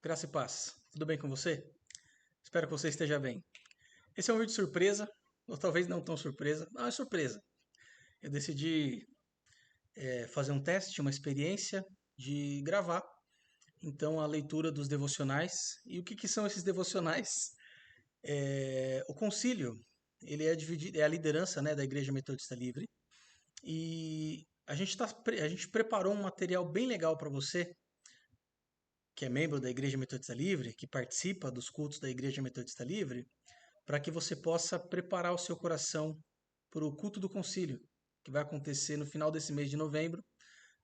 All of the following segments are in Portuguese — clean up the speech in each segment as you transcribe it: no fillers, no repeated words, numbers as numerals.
Graça e paz. Tudo bem com você? Espero que você esteja bem. Esse é um vídeo surpresa, ou talvez não tão surpresa. Não, é surpresa. Eu decidi fazer um teste, uma experiência de gravar, então, a leitura dos devocionais. E o que são esses devocionais? O concílio, ele é dividido, é a liderança, né, da Igreja Metodista Livre. E a gente preparou um material bem legal para você, que é membro da Igreja Metodista Livre, que participa dos cultos da Igreja Metodista Livre, para que você possa preparar o seu coração para o culto do concílio, que vai acontecer no final desse mês de novembro,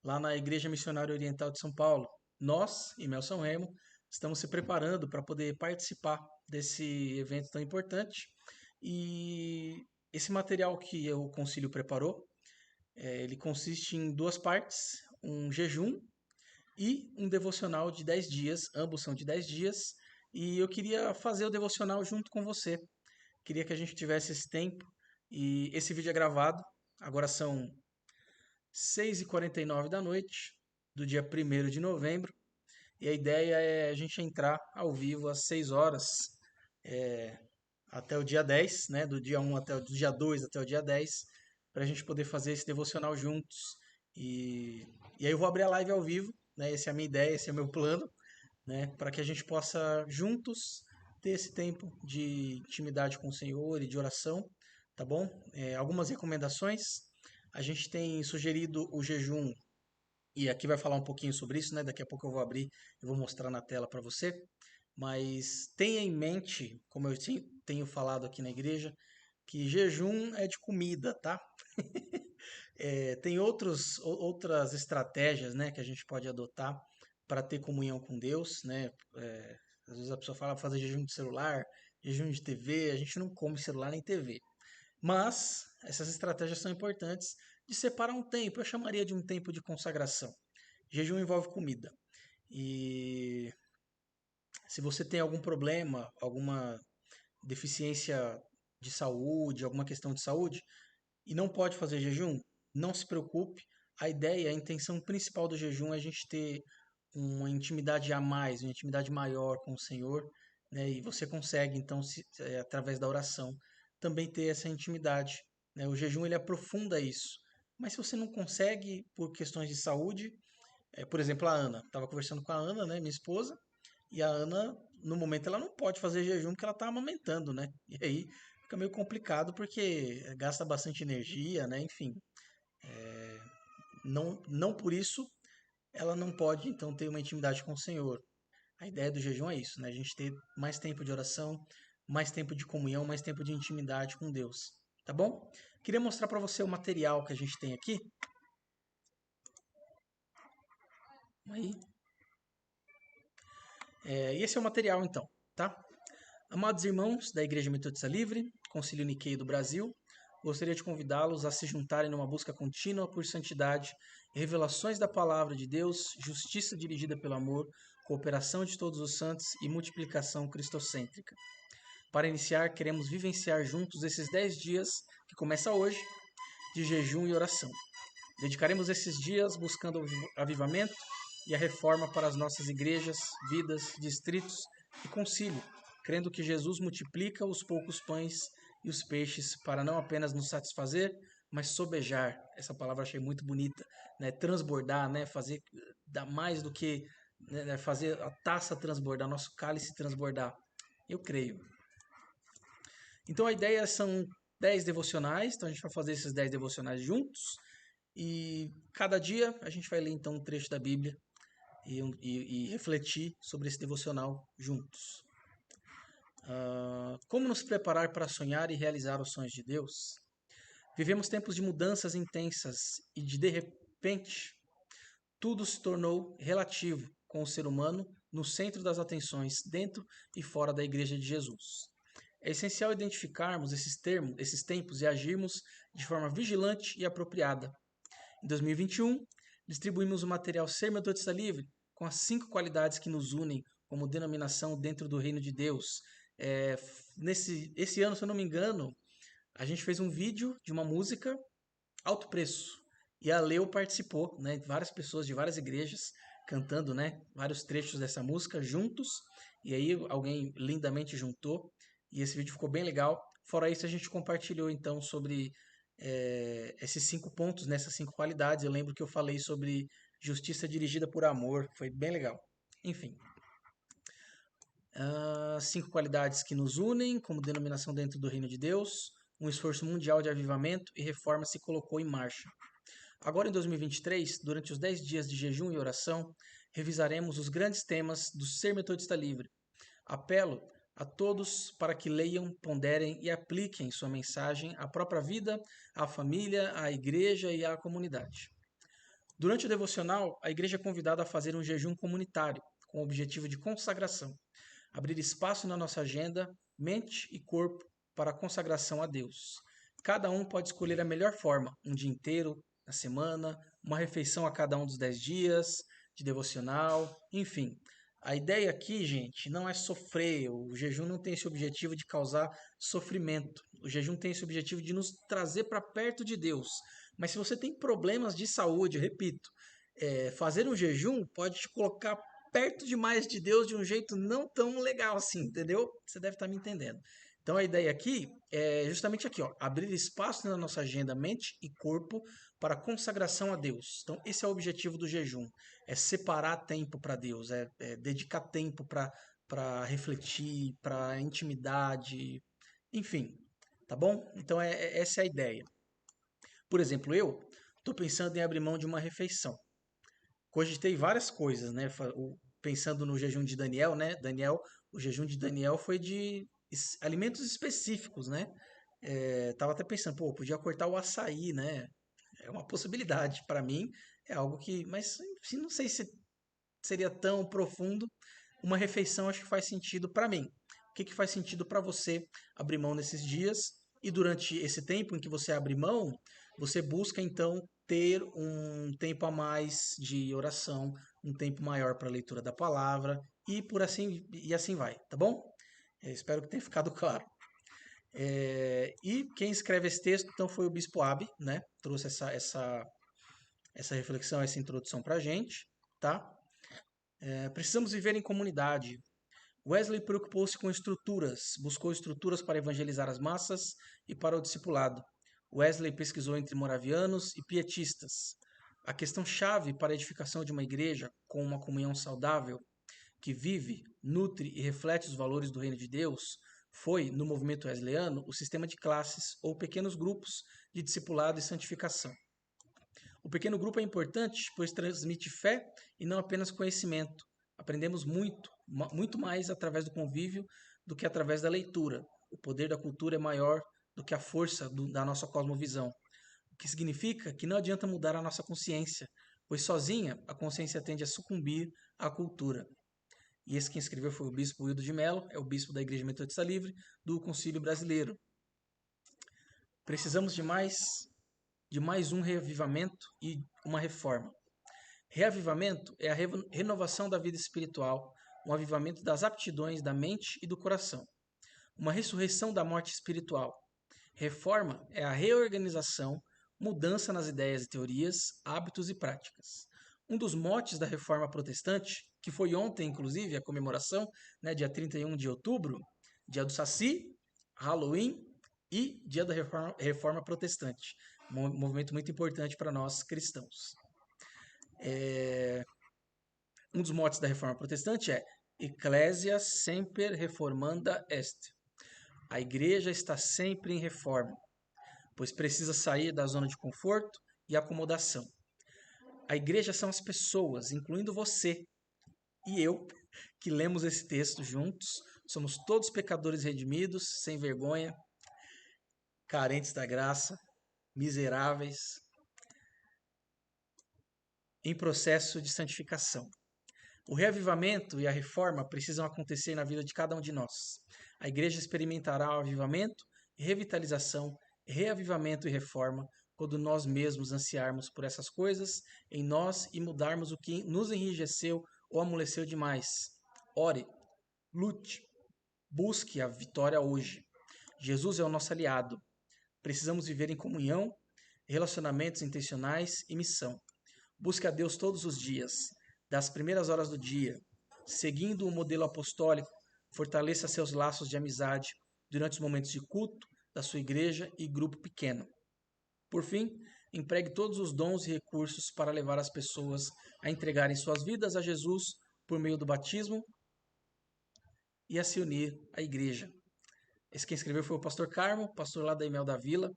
lá na Igreja Missionária Oriental de São Paulo. Nós, em Melson Remo, estamos se preparando para poder participar desse evento tão importante. E esse material que o concílio preparou, ele consiste em duas partes, um jejum e um devocional de 10 dias, ambos são de 10 dias, e eu queria fazer o devocional junto com você. Queria que a gente tivesse esse tempo. E esse vídeo é gravado. Agora são 6h49 da noite, do dia 1º de novembro. E a ideia é a gente entrar ao vivo às 6 horas, é, até o dia 10, né? Do dia 1 até o dia 2 até o dia 10, para a gente poder fazer esse devocional juntos. E aí eu vou abrir a live ao vivo, né? Essa é a minha ideia, esse é o meu plano, né? Para que a gente possa juntos ter esse tempo de intimidade com o Senhor e de oração, tá bom? Algumas recomendações. A gente tem sugerido o jejum, e aqui vai falar um pouquinho sobre isso, né? Daqui a pouco eu vou abrir e vou mostrar na tela para você. Mas tenha em mente, como eu tenho falado aqui na igreja, que jejum é de comida, tá? Tem outras estratégias, né, que a gente pode adotar para ter comunhão com Deus, né? Às vezes a pessoa fala fazer jejum de celular, jejum de TV, a gente não come celular nem TV. Mas essas estratégias são importantes de separar um tempo, eu chamaria de um tempo de consagração. Jejum envolve comida. E se você tem algum problema, alguma deficiência de saúde, alguma questão de saúde, e não pode fazer jejum, não se preocupe. A ideia, a intenção principal do jejum é a gente ter uma intimidade a mais, uma intimidade maior com o Senhor, né? E você consegue, então, através da oração, também ter essa intimidade, né? O jejum ele aprofunda isso. Mas se você não consegue por questões de saúde, por exemplo, a Ana, estava conversando com a Ana, né, minha esposa, e a Ana, no momento, ela não pode fazer jejum porque ela está amamentando, né? E aí fica meio complicado porque gasta bastante energia, né? Enfim, não por isso ela não pode então ter uma intimidade com o Senhor. A ideia do jejum é isso, né? A gente ter mais tempo de oração, mais tempo de comunhão, mais tempo de intimidade com Deus, tá bom? Queria mostrar para você o material que a gente tem aqui. Aí, e esse é o material então, tá? Amados irmãos da Igreja Metodista Livre, Concílio Niqueio do Brasil, gostaria de convidá-los a se juntarem numa busca contínua por santidade, revelações da palavra de Deus, justiça dirigida pelo amor, cooperação de todos os santos e multiplicação cristocêntrica. Para iniciar, queremos vivenciar juntos esses 10 dias, que começa hoje, de jejum e oração. Dedicaremos esses dias buscando o avivamento e a reforma para as nossas igrejas, vidas, distritos e concílio, crendo que Jesus multiplica os poucos pães e os peixes para não apenas nos satisfazer, mas sobejar. Essa palavra eu achei muito bonita, né? Transbordar, né? Fazer dar mais do que, né? Fazer a taça transbordar, nosso cálice transbordar. Eu creio. Então a ideia são 10 devocionais, então a gente vai fazer esses 10 devocionais juntos. E cada dia a gente vai ler então um trecho da Bíblia e refletir sobre esse devocional juntos. Como nos preparar para sonhar e realizar os sonhos de Deus? Vivemos tempos de mudanças intensas e de repente, tudo se tornou relativo, com o ser humano no centro das atenções, dentro e fora da Igreja de Jesus. É essencial identificarmos esses tempos e agirmos de forma vigilante e apropriada. Em 2021, distribuímos o material Ser Metodista Livre com as 5 qualidades que nos unem como denominação dentro do reino de Deus. Esse ano, se eu não me engano, a gente fez um vídeo de uma música Alto Preço. E a Leo participou, né? Várias pessoas de várias igrejas cantando, né, vários trechos dessa música juntos, e aí alguém lindamente juntou, e esse vídeo ficou bem legal. Fora isso, a gente compartilhou então sobre esses 5 pontos, nessas 5 qualidades. Eu lembro que eu falei sobre justiça dirigida por amor, foi bem legal. Enfim, 5 qualidades que nos unem como denominação dentro do reino de Deus. Um esforço mundial de avivamento e reforma se colocou em marcha. Agora, em 2023, durante os 10 dias de jejum e oração, revisaremos os grandes temas do Ser Metodista Livre. Apelo a todos para que leiam, ponderem e apliquem sua mensagem à própria vida, à família, à igreja e à comunidade. Durante o devocional, a igreja é convidada a fazer um jejum comunitário, com o objetivo de consagração. Abrir espaço na nossa agenda, mente e corpo para a consagração a Deus. Cada um pode escolher a melhor forma, um dia inteiro, na semana, uma refeição a cada um dos 10 dias, de devocional, enfim. A ideia aqui, gente, não é sofrer. O jejum não tem esse objetivo de causar sofrimento. O jejum tem esse objetivo de nos trazer para perto de Deus. Mas se você tem problemas de saúde, eu repito, fazer um jejum pode te colocar perto demais de Deus de um jeito não tão legal assim, entendeu? Você deve estar me entendendo. Então a ideia aqui é justamente aqui, ó, abrir espaço na nossa agenda, mente e corpo para a consagração a Deus. Então esse é o objetivo do jejum, é separar tempo para Deus, é dedicar tempo para refletir, para intimidade, enfim, tá bom? Então essa é a ideia. Por exemplo, eu estou pensando em abrir mão de uma refeição. Cogitei várias coisas, né? Pensando no jejum de Daniel, né? O jejum de Daniel foi de alimentos específicos, né? Tava até pensando, pô, podia cortar o açaí, né? É uma possibilidade para mim, é algo que, mas enfim, não sei se seria tão profundo. Uma refeição acho que faz sentido para mim. O que que faz sentido para você abrir mão nesses dias? E durante esse tempo em que você abre mão, você busca então ter um tempo a mais de oração, um tempo maior para a leitura da palavra e assim vai, tá bom? Espero que tenha ficado claro. E quem escreve esse texto então foi o Bispo Abi, né? Trouxe essa reflexão, essa introdução para a gente, tá? Precisamos viver em comunidade. Wesley preocupou-se com estruturas, buscou estruturas para evangelizar as massas e para o discipulado. Wesley pesquisou entre moravianos e pietistas. A questão-chave para a edificação de uma igreja com uma comunhão saudável, que vive, nutre e reflete os valores do reino de Deus, foi, no movimento wesleyano, o sistema de classes ou pequenos grupos de discipulado e santificação. O pequeno grupo é importante, pois transmite fé e não apenas conhecimento. Aprendemos muito mais através do convívio do que através da leitura. O poder da cultura é maior do que a força da nossa cosmovisão. O que significa que não adianta mudar a nossa consciência, pois sozinha a consciência tende a sucumbir à cultura. E esse quem escreveu foi o bispo Hildo de Mello, é o bispo da Igreja Metodista Livre do Concílio Brasileiro. Precisamos de mais um reavivamento e uma reforma. Reavivamento é a renovação da vida espiritual, um avivamento das aptidões da mente e do coração, uma ressurreição da morte espiritual. Reforma é a reorganização, mudança nas ideias e teorias, hábitos e práticas. Um dos motes da Reforma Protestante, que foi ontem, inclusive, a comemoração, né, dia 31 de outubro, dia do Saci, Halloween e dia da Reforma Protestante. Um movimento muito importante para nós cristãos. Um dos motes da Reforma Protestante é Ecclesia semper reformanda est. A igreja está sempre em reforma, pois precisa sair da zona de conforto e acomodação. A igreja são as pessoas, incluindo você e eu, que lemos esse texto juntos. Somos todos pecadores redimidos, sem vergonha, carentes da graça, miseráveis, em processo de santificação. O reavivamento e a reforma precisam acontecer na vida de cada um de nós. A igreja experimentará o avivamento, revitalização, reavivamento e reforma quando nós mesmos ansiarmos por essas coisas em nós e mudarmos o que nos enrijeceu ou amoleceu demais. Ore, lute, busque a vitória hoje. Jesus é o nosso aliado. Precisamos viver em comunhão, relacionamentos intencionais e missão. Busque a Deus todos os dias. das primeiras horas do dia, seguindo o modelo apostólico, fortaleça seus laços de amizade durante os momentos de culto da sua igreja e grupo pequeno. Por fim, empregue todos os dons e recursos para levar as pessoas a entregarem suas vidas a Jesus por meio do batismo e a se unir à igreja. Esse quem escreveu foi o pastor Carmo, pastor lá da Emel da Vila.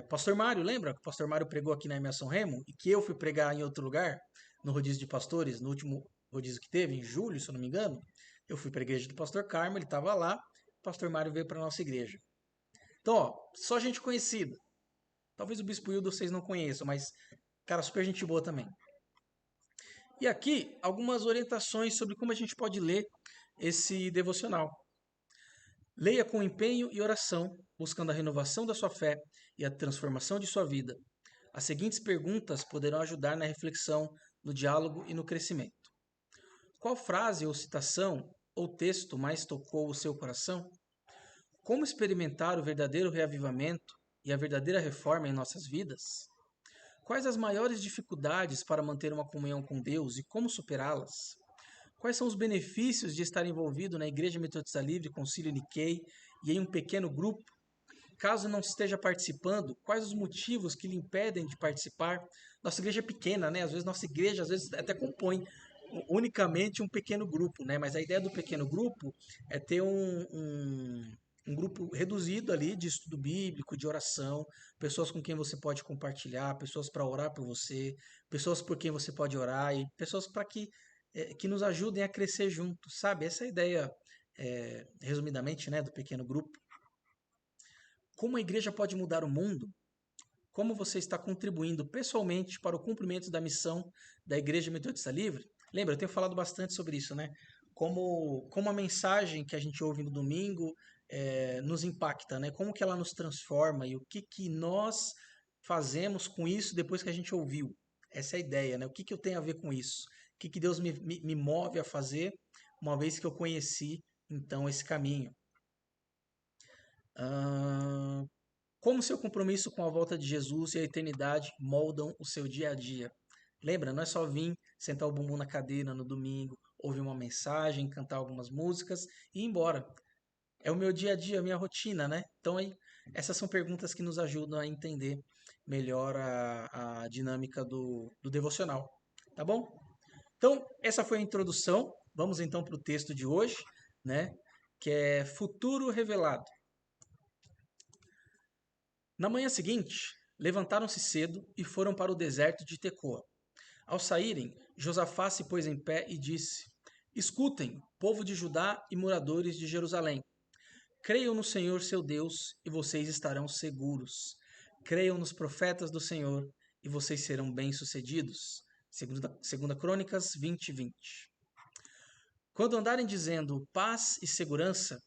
Pastor Mário, lembra que o pastor Mário pregou aqui na Emel São Remo e que eu fui pregar em outro lugar, no rodízio de pastores, no último rodízio que teve, em julho, se eu não me engano? Eu fui para a igreja do pastor Carmo, ele estava lá, o pastor Mário veio para a nossa igreja. Então, ó, só gente conhecida. Talvez o Bispo Hildo vocês não conheçam, mas, cara, super gente boa também. E aqui, algumas orientações sobre como a gente pode ler esse devocional. Leia com empenho e oração, buscando a renovação da sua fé e a transformação de sua vida. As seguintes perguntas poderão ajudar na reflexão, no diálogo e no crescimento. Qual frase ou citação ou texto mais tocou o seu coração? Como experimentar o verdadeiro reavivamento e a verdadeira reforma em nossas vidas? Quais as maiores dificuldades para manter uma comunhão com Deus e como superá-las? Quais são os benefícios de estar envolvido na Igreja Metodista Livre, Concílio Nikkei e em um pequeno grupo? Caso não esteja participando, quais os motivos que lhe impedem de participar? Nossa igreja é pequena, né? Às vezes nossa igreja até compõe unicamente um pequeno grupo, né? Mas a ideia do pequeno grupo é ter um grupo reduzido ali de estudo bíblico, de oração, pessoas com quem você pode compartilhar, pessoas para orar por você, pessoas por quem você pode orar e pessoas para que nos ajudem a crescer juntos, sabe? Essa é a ideia, resumidamente, né, do pequeno grupo. Como a igreja pode mudar o mundo? Como você está contribuindo pessoalmente para o cumprimento da missão da Igreja Metodista Livre? Lembra, eu tenho falado bastante sobre isso, né? Como a mensagem que a gente ouve no domingo nos impacta, né? Como que ela nos transforma e o que nós fazemos com isso depois que a gente ouviu. Essa é a ideia, né? O que eu tenho a ver com isso? O que Deus me move a fazer uma vez que eu conheci, então, esse caminho. Como seu compromisso com a volta de Jesus e a eternidade moldam o seu dia a dia? Lembra, não é só vir, sentar o bumbum na cadeira no domingo, ouvir uma mensagem, cantar algumas músicas e ir embora. É o meu dia a dia, a minha rotina, né? Então, essas são perguntas que nos ajudam a entender melhor a dinâmica do devocional. Tá bom? Então, essa foi a introdução. Vamos então para o texto de hoje, né? Que é Futuro Revelado. Na manhã seguinte, levantaram-se cedo e foram para o deserto de Tecoa. Ao saírem, Josafá se pôs em pé e disse: Escutem, povo de Judá e moradores de Jerusalém. Creiam no Senhor seu Deus e vocês estarão seguros. Creiam nos profetas do Senhor e vocês serão bem-sucedidos. Segunda Crônicas 20:20. Quando andarem dizendo paz e segurança,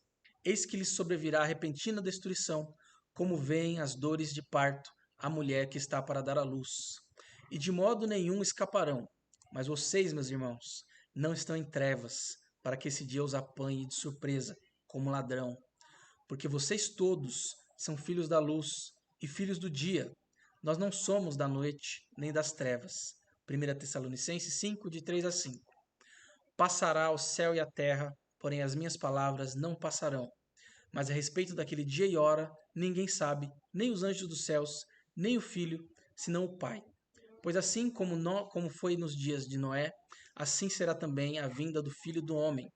eis que lhes sobrevirá repentina destruição, como veem as dores de parto a mulher que está para dar à luz. E de modo nenhum escaparão. Mas vocês, meus irmãos, não estão em trevas, para que esse dia os apanhe de surpresa, como ladrão. Porque vocês todos são filhos da luz e filhos do dia. Nós não somos da noite nem das trevas. 1 Tessalonicenses 5, de 3 a 5. Passará o céu e a terra, porém as minhas palavras não passarão. Mas a respeito daquele dia e hora, ninguém sabe, nem os anjos dos céus, nem o Filho, senão o Pai. Pois assim como foi nos dias de Noé, assim será também a vinda do Filho do Homem.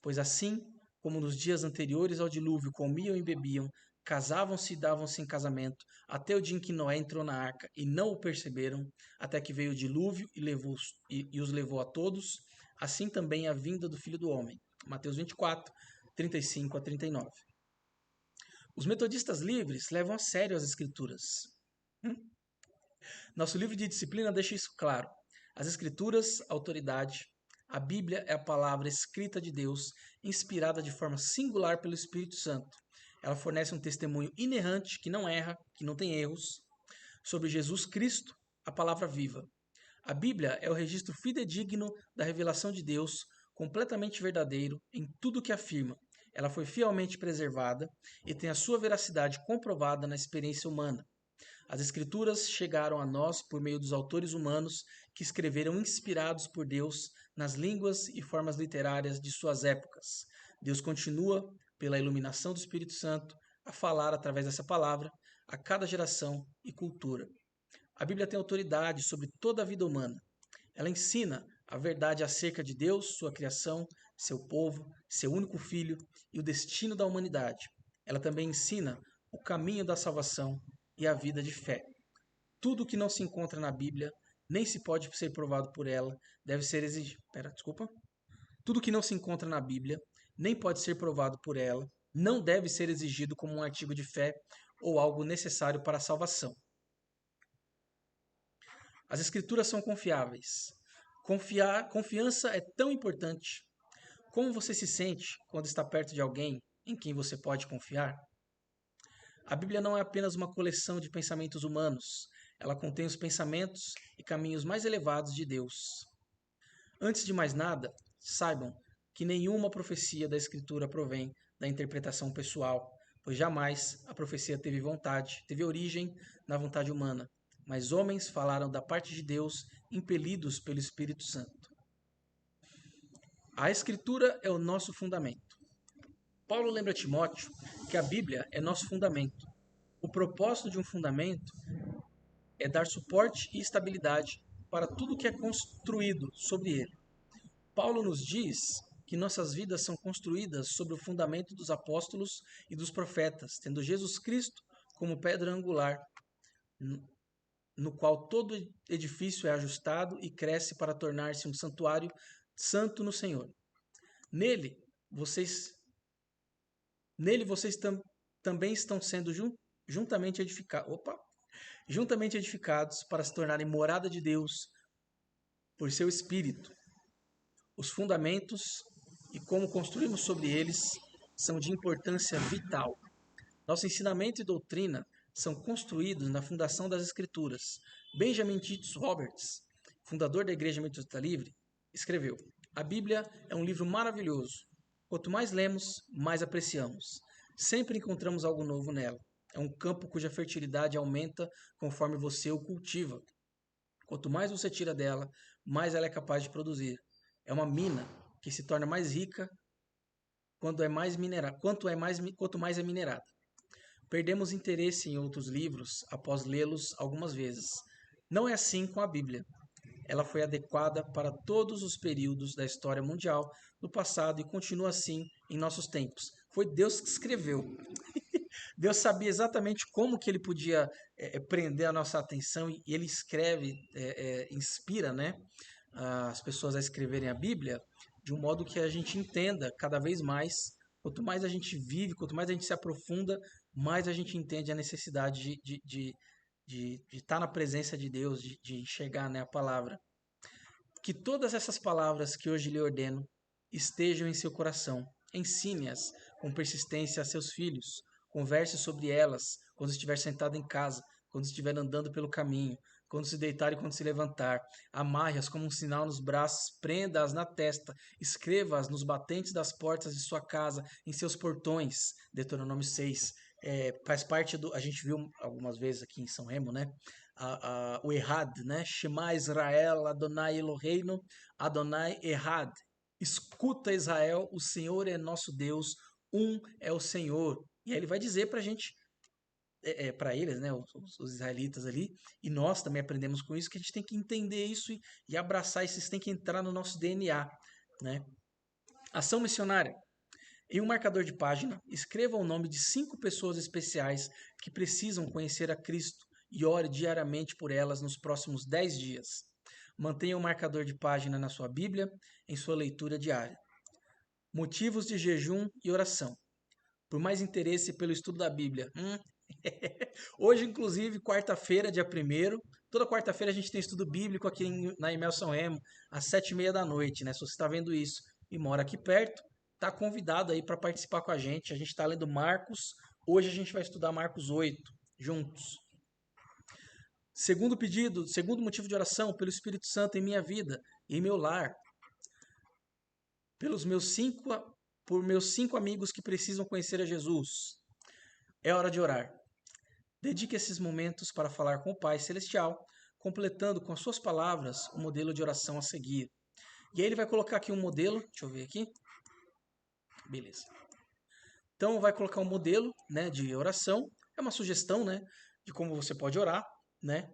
Pois assim como nos dias anteriores ao dilúvio comiam e bebiam, casavam-se e davam-se em casamento, até o dia em que Noé entrou na arca e não o perceberam, até que veio o dilúvio e os levou a todos, assim também a vinda do Filho do Homem. Mateus 24, 35 a 39. Os metodistas livres levam a sério as escrituras. Nosso livro de disciplina deixa isso claro. As escrituras, autoridade. A Bíblia é a palavra escrita de Deus, inspirada de forma singular pelo Espírito Santo. Ela fornece um testemunho inerrante, que não erra, que não tem erros, sobre Jesus Cristo, a palavra viva. A Bíblia é o registro fidedigno da revelação de Deus, completamente verdadeiro em tudo que afirma. Ela foi fielmente preservada e tem a sua veracidade comprovada na experiência humana. As Escrituras chegaram a nós por meio dos autores humanos que escreveram inspirados por Deus nas línguas e formas literárias de suas épocas. Deus continua, pela iluminação do Espírito Santo, a falar através dessa palavra a cada geração e cultura. A Bíblia tem autoridade sobre toda a vida humana. Ela ensina a verdade acerca de Deus, sua criação, seu povo, seu único filho e o destino da humanidade. Ela também ensina o caminho da salvação e a vida de fé. Tudo que não se encontra na Bíblia, nem se pode ser provado por ela, deve ser exigido. Tudo que não se encontra na Bíblia, nem pode ser provado por ela, não deve ser exigido como um artigo de fé ou algo necessário para a salvação. As Escrituras são confiáveis. Confiança é tão importante. Como você se sente quando está perto de alguém em quem você pode confiar? A Bíblia não é apenas uma coleção de pensamentos humanos. Ela contém os pensamentos e caminhos mais elevados de Deus. Antes de mais nada, saibam que nenhuma profecia da Escritura provém da interpretação pessoal, pois jamais a profecia teve origem na vontade humana, mas homens falaram da parte de Deus, impelidos pelo Espírito Santo. A Escritura é o nosso fundamento. Paulo lembra a Timóteo que a Bíblia é nosso fundamento. O propósito de um fundamento é dar suporte e estabilidade para tudo que é construído sobre ele. Paulo nos diz que nossas vidas são construídas sobre o fundamento dos apóstolos e dos profetas, tendo Jesus Cristo como pedra angular, no qual todo edifício é ajustado e cresce para tornar-se um santuário santo no Senhor. Nele vocês também estão sendo juntamente edificados para se tornarem morada de Deus por seu Espírito. Os fundamentos e como construímos sobre eles são de importância vital. Nosso ensinamento e doutrina são construídos na fundação das Escrituras. Benjamin Titus Roberts, fundador da Igreja Metodista Livre, escreveu: a Bíblia é um livro maravilhoso. Quanto mais lemos, mais apreciamos. Sempre encontramos algo novo nela. É um campo cuja fertilidade aumenta conforme você o cultiva. Quanto mais você tira dela, mais ela é capaz de produzir. É uma mina que se torna mais rica quanto mais é minerada. Perdemos interesse em outros livros após lê-los algumas vezes. Não é assim com a Bíblia. Ela foi adequada para todos os períodos da história mundial no passado e continua assim em nossos tempos. Foi Deus que escreveu. Deus sabia exatamente como que ele podia prender a nossa atenção e ele escreve, inspira, né, as pessoas a escreverem a Bíblia de um modo que a gente entenda cada vez mais. Quanto mais a gente vive, quanto mais a gente se aprofunda, mais a gente entende a necessidade de estar na presença de Deus, de enxergar, né, a palavra. Que todas essas palavras que hoje lhe ordeno estejam em seu coração. Ensine-as com persistência a seus filhos. Converse sobre elas quando estiver sentado em casa, quando estiver andando pelo caminho, quando se deitar e quando se levantar. Amarre-as como um sinal nos braços, prenda-as na testa, escreva-as nos batentes das portas de sua casa, em seus portões. Deuteronômio 6. Faz parte do... A gente viu algumas vezes aqui em São Remo, né? O Errad, né? Shema Israel, Adonai Eloheinu, Adonai Errad. Escuta Israel, o Senhor é nosso Deus, um é o Senhor. E aí ele vai dizer pra gente, para eles, né, os israelitas ali, e nós também aprendemos com isso, que a gente tem que entender isso e abraçar isso, isso tem que entrar no nosso DNA, né? Ação missionária. Em um marcador de página, escreva o nome de 5 pessoas especiais que precisam conhecer a Cristo e ore diariamente por elas nos próximos 10 dias. Mantenha o marcador de página na sua Bíblia, em sua leitura diária. Motivos de jejum e oração. Por mais interesse pelo estudo da Bíblia. Hoje, inclusive, quarta-feira, dia 1º, toda quarta-feira a gente tem estudo bíblico aqui na Imel São Remo, às 7h30 da noite, né? Se você está vendo isso e mora aqui perto, está convidado aí para participar com a gente. A gente está lendo Marcos. Hoje a gente vai estudar Marcos 8 juntos. Segundo motivo de oração, pelo Espírito Santo em minha vida e em meu lar. Por meus 5 amigos que precisam conhecer a Jesus. É hora de orar. Dedique esses momentos para falar com o Pai Celestial, completando com as suas palavras o modelo de oração a seguir. E aí ele vai colocar aqui um modelo, deixa eu ver aqui. Beleza. Então vai colocar um modelo, né, de oração, é uma sugestão, né, de como você pode orar, né?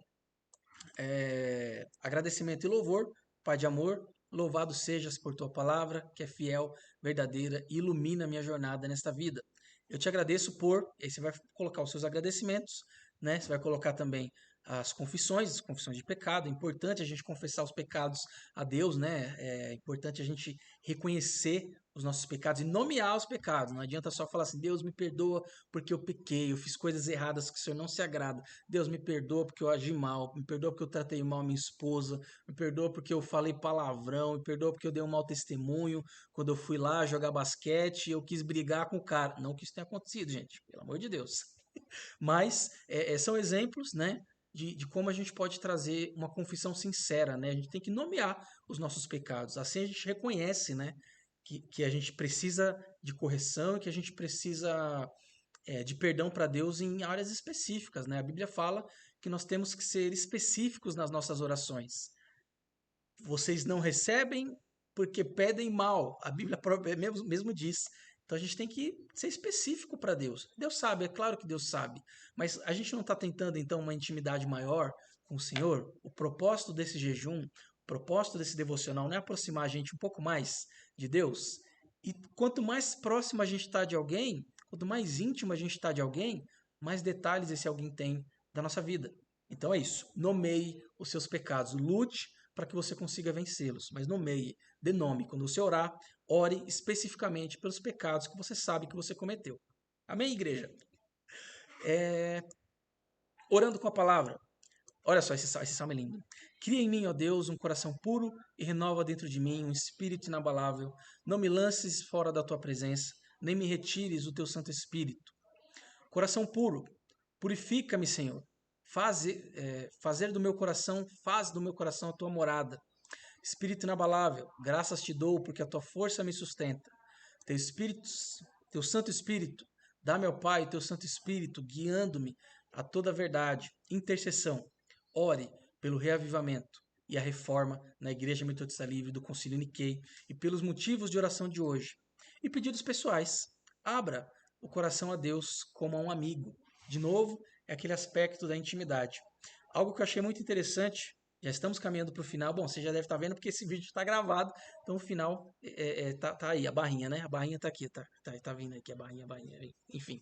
Agradecimento e louvor, Pai de amor, louvado sejas por tua palavra, que é fiel, verdadeira e ilumina a minha jornada nesta vida. Eu te agradeço por, aí você vai colocar os seus agradecimentos, né? Você vai colocar também as confissões de pecado. É importante a gente confessar os pecados a Deus, né? É importante a gente reconhecer os nossos pecados e nomear os pecados. Não adianta só falar assim, Deus me perdoa porque eu pequei, eu fiz coisas erradas que o Senhor não se agrada. Deus me perdoa porque eu agi mal, me perdoa porque eu tratei mal a minha esposa, me perdoa porque eu falei palavrão, me perdoa porque eu dei um mau testemunho quando eu fui lá jogar basquete e eu quis brigar com o cara. Não que isso tenha acontecido, gente, pelo amor de Deus. Mas são exemplos, né, de como a gente pode trazer uma confissão sincera, né? A gente tem que nomear os nossos pecados. Assim a gente reconhece, né, que a gente precisa de correção e que a gente precisa de perdão para Deus em áreas específicas, né? A Bíblia fala que nós temos que ser específicos nas nossas orações. Vocês não recebem porque pedem mal. A Bíblia própria mesmo diz. Então a gente tem que ser específico para Deus. Deus sabe, é claro que Deus sabe. Mas a gente não está tentando então uma intimidade maior com o Senhor? O propósito desse jejum, o propósito desse devocional não é aproximar a gente um pouco mais de Deus? E quanto mais próximo a gente está de alguém, quanto mais íntimo a gente está de alguém, mais detalhes esse alguém tem da nossa vida. Então é isso. Nomeie os seus pecados. Lute para que você consiga vencê-los. Mas nomeie, dê nome. Quando você orar, ore especificamente pelos pecados que você sabe que você cometeu. Amém, igreja? Orando com a palavra. Olha só, esse salmo é lindo. Cria em mim, ó Deus, um coração puro e renova dentro de mim um espírito inabalável. Não me lances fora da tua presença, nem me retires o teu Santo Espírito. Coração puro, purifica-me, Senhor. Fazer do meu coração, faz do meu coração a tua morada. Espírito inabalável, graças te dou, porque a tua força me sustenta. Teu Espírito, teu Santo Espírito, dá-me ao Pai teu Santo Espírito, guiando-me a toda a verdade. Intercessão, ore pelo reavivamento e a reforma na Igreja Metodista Livre do Concílio Niquei e pelos motivos de oração de hoje. E pedidos pessoais, abra o coração a Deus como a um amigo. De novo, é aquele aspecto da intimidade. Algo que eu achei muito interessante, já estamos caminhando para o final. Bom, você já deve estar vendo porque esse vídeo está gravado, então o final tá aí, a barrinha, né? A barrinha tá aqui, tá vindo aqui a barrinha, enfim.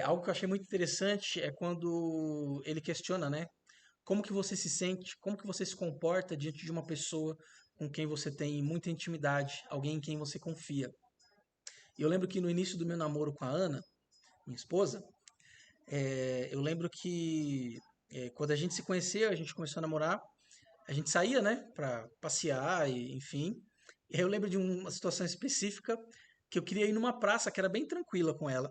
Algo que eu achei muito interessante é quando ele questiona, né? Como que você se sente, como que você se comporta diante de uma pessoa com quem você tem muita intimidade, alguém em quem você confia. E eu lembro que no início do meu namoro com a Ana, minha esposa, eu lembro que quando a gente se conheceu, a gente começou a namorar, a gente saía, né, pra passear e enfim. E aí eu lembro de uma situação específica que eu queria ir numa praça que era bem tranquila com ela,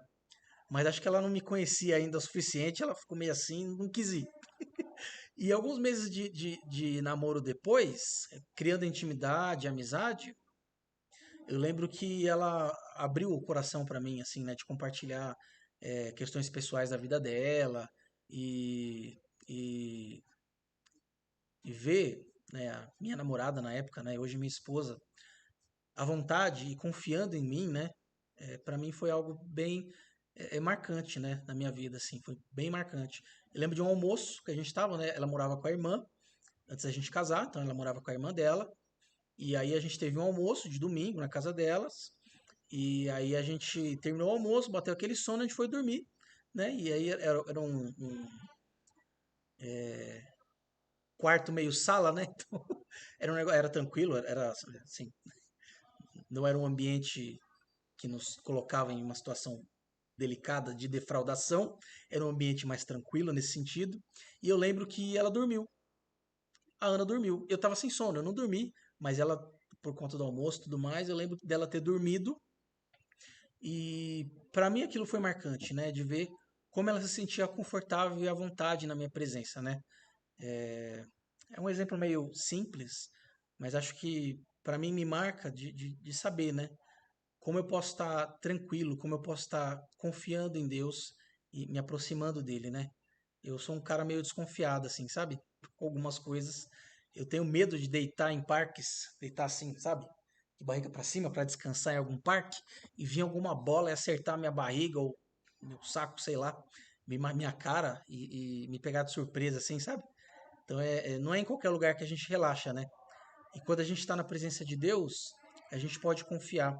mas acho que ela não me conhecia ainda o suficiente, ela ficou meio assim, não quis ir. E alguns meses de namoro depois, criando intimidade, amizade, eu lembro que ela abriu o coração pra mim, assim, né, de compartilhar questões pessoais da vida dela e, e, e ver, né, a minha namorada na época, né, hoje minha esposa, à vontade e confiando em mim, né, para mim foi algo bem marcante, né, na minha vida, assim, foi bem marcante. Eu lembro de um almoço que a gente estava, né, ela morava com a irmã, antes da gente casar, então ela morava com a irmã dela, e aí a gente teve um almoço de domingo na casa delas, e aí a gente terminou o almoço, bateu aquele sono, a gente foi dormir, né, e aí era um quarto meio sala, né, então era um negócio, era tranquilo, era assim, não era um ambiente que nos colocava em uma situação delicada de defraudação, era um ambiente mais tranquilo nesse sentido. E eu lembro que ela dormiu. A Ana dormiu. Eu tava sem sono, eu não dormi, mas ela, por conta do almoço e tudo mais, eu lembro dela ter dormido. E para mim aquilo foi marcante, né? De ver como ela se sentia confortável e à vontade na minha presença, né? É um exemplo meio simples, mas acho que para mim me marca de saber, né? Como eu posso estar tranquilo, como eu posso estar confiando em Deus e me aproximando dele, né? Eu sou um cara meio desconfiado, assim, sabe? com algumas coisas. Eu tenho medo de deitar em parques, deitar assim, sabe? De barriga para cima para descansar em algum parque e vir alguma bola e acertar minha barriga ou meu saco, sei lá, minha cara e me pegar de surpresa, assim, sabe? Então não é em qualquer lugar que a gente relaxa, né? E quando a gente está na presença de Deus, a gente pode confiar.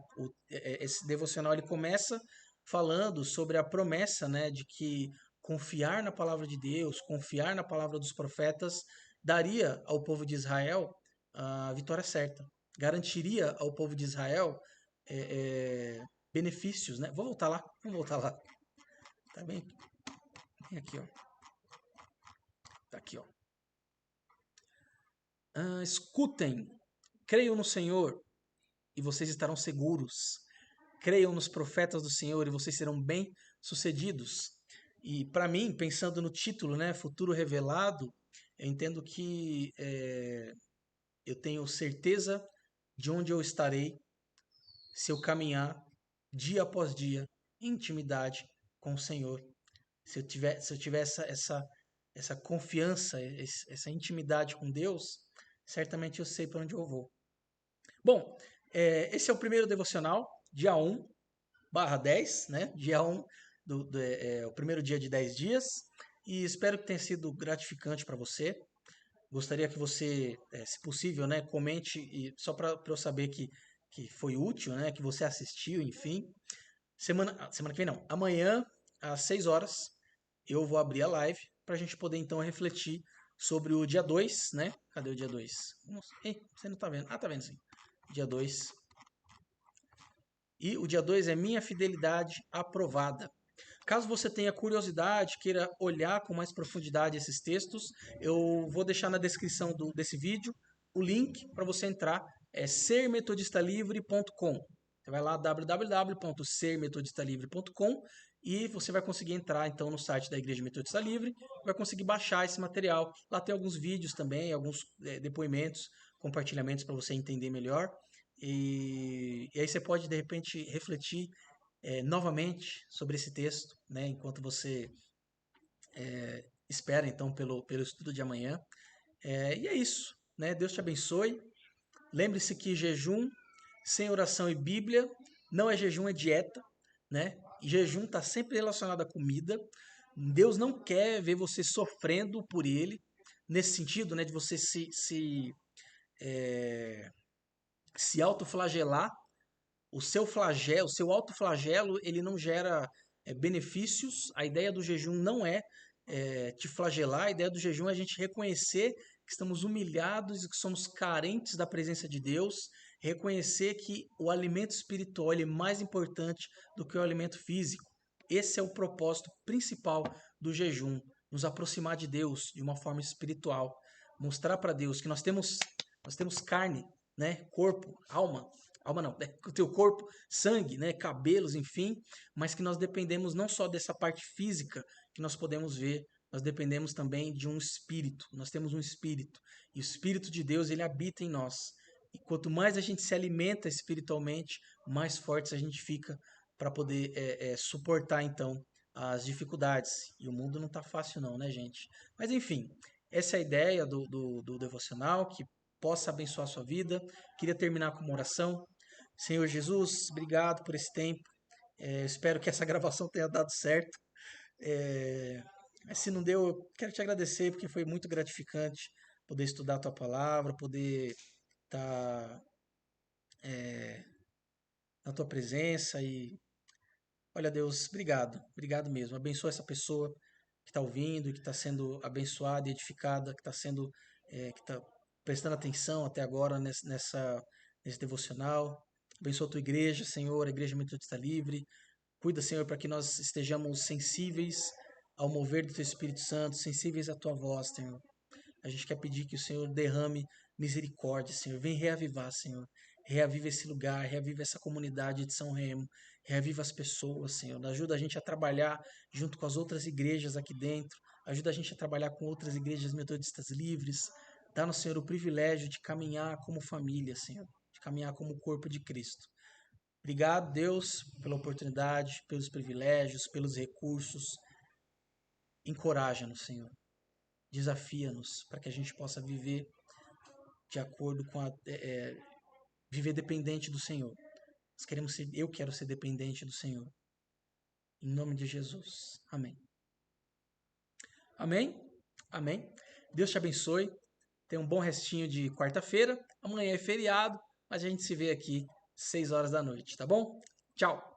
Esse devocional ele começa falando sobre a promessa, né, de que confiar na palavra de Deus, confiar na palavra dos profetas, daria ao povo de Israel a vitória certa, garantiria ao povo de Israel benefícios, né? Vou voltar lá, vamos voltar lá. Tá bem? Vem aqui, ó. Tá aqui, ó. Escutem, creiam no Senhor e vocês estarão seguros. Creiam nos profetas do Senhor e vocês serão bem-sucedidos. E para mim, pensando no título, né, Futuro Revelado, eu entendo que eu tenho certeza de onde eu estarei se eu caminhar dia após dia em intimidade com o Senhor. Se eu tiver essa confiança, essa intimidade com Deus, certamente eu sei para onde eu vou. Bom, esse é o primeiro devocional, dia 1/10, né? Dia 1 o primeiro dia de 10 dias. E espero que tenha sido gratificante para você. Gostaria que você, se possível, né, comente, só para eu saber que foi útil, né, que você assistiu, enfim. Semana que vem não. Amanhã, às 6 horas, eu vou abrir a live para a gente poder então refletir sobre o dia 2, né? Cadê o dia 2? Você não tá vendo? Ah, tá vendo sim. Dia 2. E o dia 2 é Minha Fidelidade Aprovada. Caso você tenha curiosidade, queira olhar com mais profundidade esses textos, eu vou deixar na descrição desse vídeo o link para você entrar, é sermetodistalivre.com. Você vai lá www.sermetodistalivre.com e você vai conseguir entrar então no site da Igreja Metodista Livre, vai conseguir baixar esse material. Lá tem alguns vídeos também, alguns depoimentos, compartilhamentos para você entender melhor. E aí você pode de repente refletir novamente sobre esse texto, né, enquanto você espera então pelo estudo de amanhã. E é isso, né? Deus te abençoe. Lembre-se que jejum sem oração e Bíblia não é jejum, é dieta, né? E jejum está sempre relacionado à comida. Deus não quer ver você sofrendo por ele, nesse sentido, né, de você se autoflagelar. O seu autoflagelo, ele não gera benefícios. A ideia do jejum não é te flagelar, a ideia do jejum é a gente reconhecer que estamos humilhados e que somos carentes da presença de Deus, reconhecer que o alimento espiritual ele é mais importante do que o alimento físico. Esse é o propósito principal do jejum, nos aproximar de Deus de uma forma espiritual, mostrar para Deus que nós temos carne, né, corpo, alma não, né? O teu corpo, sangue, né? Cabelos, enfim, mas que nós dependemos não só dessa parte física que nós podemos ver, nós dependemos também de um espírito. Nós temos um espírito e o Espírito de Deus ele habita em nós. E quanto mais a gente se alimenta espiritualmente, mais fortes a gente fica para poder suportar então as dificuldades. E o mundo não está fácil não, né, gente? Mas enfim, essa é a ideia do devocional, que possa abençoar a sua vida. Queria terminar com uma oração. Senhor Jesus, obrigado por esse tempo. Espero que essa gravação tenha dado certo. Mas se não deu, eu quero te agradecer porque foi muito gratificante poder estudar a tua palavra, poder estar na tua presença e olha Deus, obrigado, obrigado mesmo. Abençoa essa pessoa que está ouvindo e que está sendo abençoada e edificada, que está que está prestando atenção até agora nesse devocional. Abençoa a tua igreja, Senhor, a Igreja Metodista Livre. Cuida, Senhor, para que nós estejamos sensíveis ao mover do Teu Espírito Santo, sensíveis à Tua voz, Senhor. A gente quer pedir que o Senhor derrame misericórdia, Senhor. Vem reavivar, Senhor. Reaviva esse lugar, reaviva essa comunidade de São Remo. Reaviva as pessoas, Senhor. Ajuda a gente a trabalhar junto com as outras igrejas aqui dentro. Ajuda a gente a trabalhar com outras igrejas metodistas livres. Dá-nos, Senhor, o privilégio de caminhar como família, Senhor. De caminhar como o corpo de Cristo. Obrigado, Deus, pela oportunidade, pelos privilégios, pelos recursos. Encoraja-nos, Senhor. desafia-nos para que a gente possa viver de acordo com viver dependente do Senhor. Eu quero ser dependente do Senhor. Em nome de Jesus. Amém. Amém? Amém. Deus te abençoe. Tenha um bom restinho de quarta-feira. Amanhã é feriado, mas a gente se vê aqui 6 horas da noite, tá bom? Tchau!